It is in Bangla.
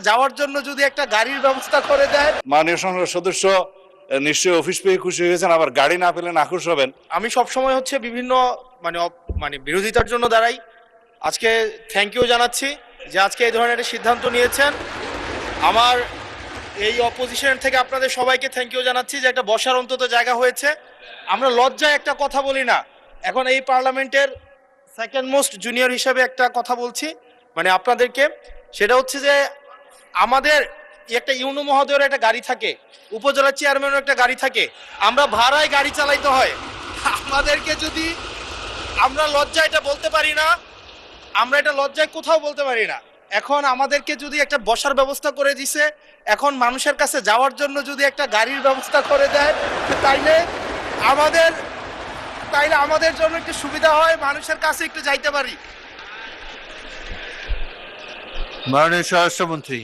যাওয়ার জন্য যদি একটা গাড়ির ব্যবস্থা করে দেয়। মাননীয় সংসদ সদস্য নিশ্চয়ই অফিস পেয়ে খুশি হয়েছেন, আবার গাড়ি না পেলে নাখুশ হবেন। আমি সব সময় হচ্ছে বিভিন্ন মানে বিরোধিতার জন্য দাঁড়াই। আজকে থ্যাংক ইউ জানাচ্ছি যে আজকে এই ধরনের একটা সিদ্ধান্ত নিয়েছেন। আমার এই অপোজিশন থেকে আপনাদের সবাইকে থ্যাংক ইউ জানাচ্ছি যে একটা বসার অন্তত জায়গা হয়েছে। আমরা লজ্জায় একটা কথা বলি না, এখন এই পার্লামেন্টের সেকেন্ড মোস্ট জুনিয়র হিসেবে একটা কথা বলছি মানে আপনাদেরকে, সেটা হচ্ছে যে আমাদের একটা ইউনো মহোদয়ের একটা গাড়ি থাকে, উপজেলা চেয়ারম্যানের একটা গাড়ি থাকে, আমরা ভাড়ায় গাড়ি চালাইতে হয়। আমাদেরকে যদি আমরা লজ্জায় এটা বলতে পারি না, আমরা এটা লজ্জায় কোথাও বলতে পারি না। এখন আমাদেরকে যদি একটা বসার ব্যবস্থা করে দিছে, এখন মানুষের কাছে যাওয়ার জন্য যদি একটা গাড়ির ব্যবস্থা করে দেয় তাইলে আমাদের জন্য একটু সুবিধা হয়, মানুষের কাছে একটু যাইতে পারি। মাননীয় স্বরাষ্ট্রমন্ত্রী।